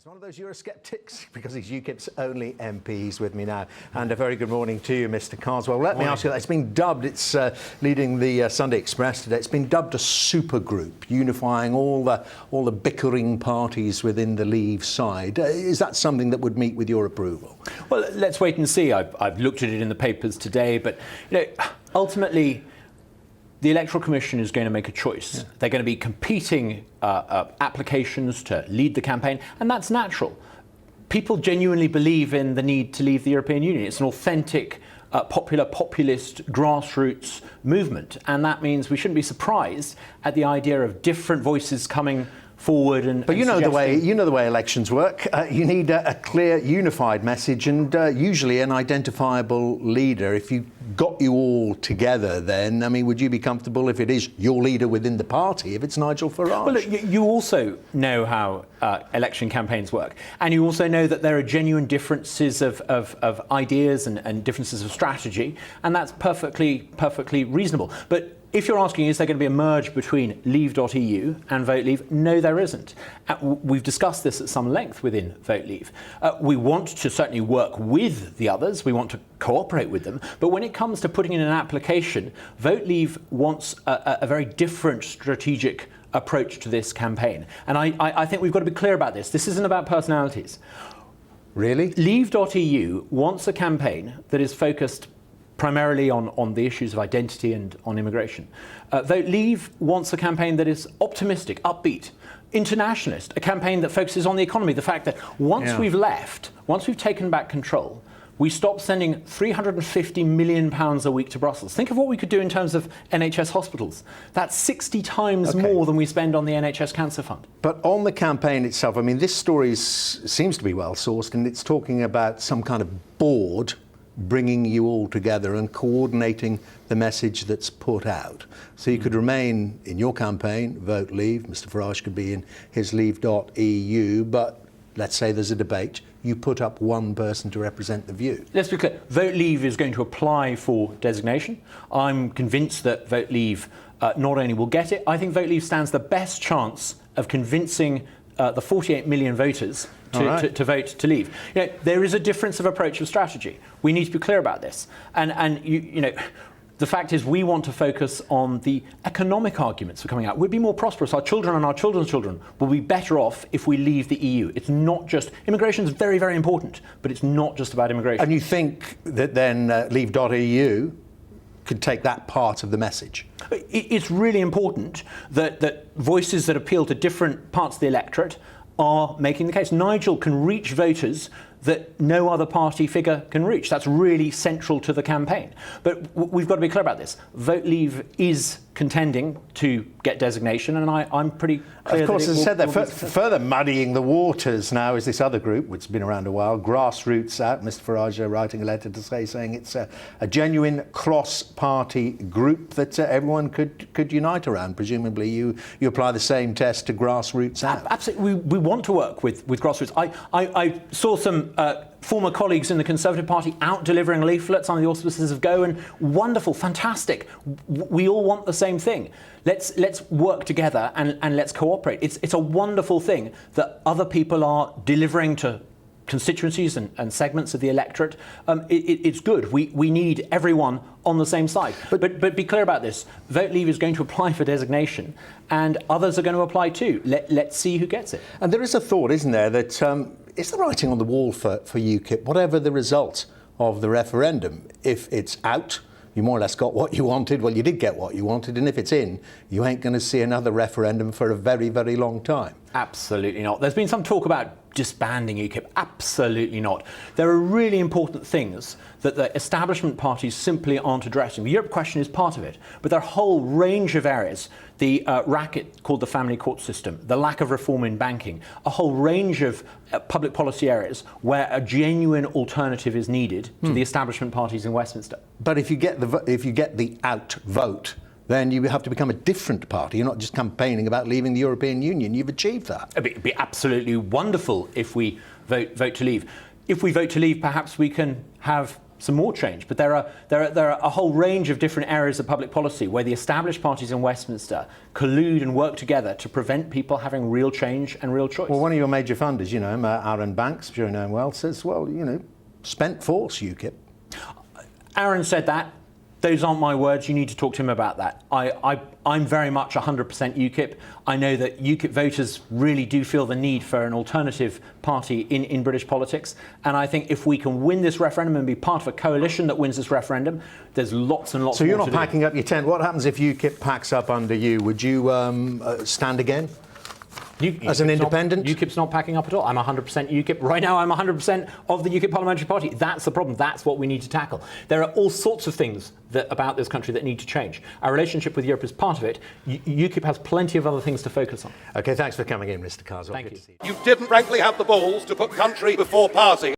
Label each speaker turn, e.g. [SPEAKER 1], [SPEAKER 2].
[SPEAKER 1] One of those Eurosceptics, because he's UKIP's only MP. He's with me now. And a very good morning to you, Mr. Carswell. Let me ask you, it's been dubbed, it's leading the Sunday Express today, it's been dubbed a supergroup, unifying all the bickering parties within the Leave side. Is that something that would meet with your approval?
[SPEAKER 2] Well, let's wait and see. I've looked at it in the papers today, but ultimately, the Electoral Commission is going to make a choice. Yeah. They're going to be competing applications to lead the campaign, and that's natural. People genuinely believe in the need to leave the European Union. It's an authentic, populist, grassroots movement, and that means we shouldn't be surprised at the idea of different voices coming forward
[SPEAKER 1] but you know the way elections work. You need a clear, unified message, and usually an identifiable leader. If you got you all together, then I mean, would you be comfortable if it is your leader within the party? If it's Nigel Farage?
[SPEAKER 2] Well, look, you also know how election campaigns work, and you also know that there are genuine differences of ideas and differences of strategy, and that's perfectly reasonable. But if you're asking, is there going to be a merge between Leave.eu and Vote Leave? No, there isn't. We've discussed this at some length within Vote Leave. We want to certainly work with the others. We want to cooperate with them. But when it comes to putting in an application, Vote Leave wants a very different strategic approach to this campaign. And I think we've got to be clear about this. This isn't about personalities.
[SPEAKER 1] Really?
[SPEAKER 2] Leave.eu wants a campaign that is focused primarily on the issues of identity and on immigration. Vote Leave wants a campaign that is optimistic, upbeat, internationalist, a campaign that focuses on the economy, the fact that once we've taken back control, we stop sending £350 million a week to Brussels. Think of what we could do in terms of NHS hospitals. That's 60 times more than we spend on the NHS Cancer Fund.
[SPEAKER 1] But on the campaign itself, I mean, this story seems to be well sourced, and it's talking about some kind of board bringing you all together and coordinating the message that's put out. So you could remain in your campaign, Vote Leave, Mr. Farage could be in his Leave.eu, but let's say there's a debate, you put up one person to represent the view.
[SPEAKER 2] Let's be clear, Vote Leave is going to apply for designation. I'm convinced that Vote Leave not only will get it, I think Vote Leave stands the best chance of convincing the 48 million voters to vote to leave. There is a difference of approach of strategy. We need to be clear about this. And the fact is, we want to focus on the economic arguments for coming out. We'll be more prosperous. Our children and our children's children will be better off if we leave the EU. It's not just immigration is very, very important, but it's not just about immigration.
[SPEAKER 1] And you think that then Leave.eu could take that part of the message?
[SPEAKER 2] It's really important that voices that appeal to different parts of the electorate are making the case. Nigel can reach voters that no other party figure can reach. That's really central to the campaign. But we've got to be clear about this. Vote Leave is contending to get designation, and I'm pretty clear.
[SPEAKER 1] Of course, as I said, they're further muddying the waters now is this other group, which has been around a while, Grassroots Out. Mr. Farage writing a letter to saying it's a genuine cross-party group that everyone could unite around. Presumably you apply the same test to Grassroots Out.
[SPEAKER 2] Absolutely. We want to work with Grassroots. I saw some former colleagues in the Conservative Party out delivering leaflets under the auspices of Go, and wonderful, fantastic. We all want the same thing. Let's work together and let's cooperate. It's a wonderful thing that other people are delivering to constituencies and segments of the electorate. It's good. We need everyone on the same side. But be clear about this. Vote Leave is going to apply for designation, and others are going to apply too. Let's see who gets it.
[SPEAKER 1] And there is a thought, isn't there, that it's the writing on the wall for UKIP, whatever the result of the referendum. If it's out, you more or less got what you wanted. Well, you did get what you wanted, and if it's in, you ain't going to see another referendum for a very, very long time.
[SPEAKER 2] Absolutely not. There's been some talk about disbanding UKIP. Absolutely not. There are really important things that the establishment parties simply aren't addressing. The Europe question is part of it, but there are a whole range of areas. The racket called the family court system, the lack of reform in banking, a whole range of public policy areas where a genuine alternative is needed to the establishment parties in Westminster.
[SPEAKER 1] But if you get the out vote, then you have to become a different party. You're not just campaigning about leaving the European Union. You've achieved that.
[SPEAKER 2] It'd be absolutely wonderful if we vote to leave. If we vote to leave, perhaps we can have some more change. But there are a whole range of different areas of public policy where the established parties in Westminster collude and work together to prevent people having real change and real choice.
[SPEAKER 1] Well, one of your major funders, you know, Aaron Banks, I'm sure you know him well, says, well, you know, spent force, UKIP.
[SPEAKER 2] Aaron said that. Those aren't my words. You need to talk to him about that. I'm very much 100% UKIP. I know that UKIP voters really do feel the need for an alternative party in British politics. And I think if we can win this referendum and be part of a coalition that wins this referendum, there's lots and lots more to do.
[SPEAKER 1] So you're not packing up your tent. What happens if UKIP packs up under you? Would you stand again? As an independent?
[SPEAKER 2] UKIP's not packing up at all. I'm 100% UKIP. Right now, I'm 100% of the UKIP parliamentary party. That's the problem. That's what we need to tackle. There are all sorts of things about this country that need to change. Our relationship with Europe is part of it. UKIP has plenty of other things to focus on.
[SPEAKER 1] OK, thanks for coming in, Mr. Carswell.
[SPEAKER 2] Thank you.
[SPEAKER 3] You didn't, frankly, have the balls to put country before party.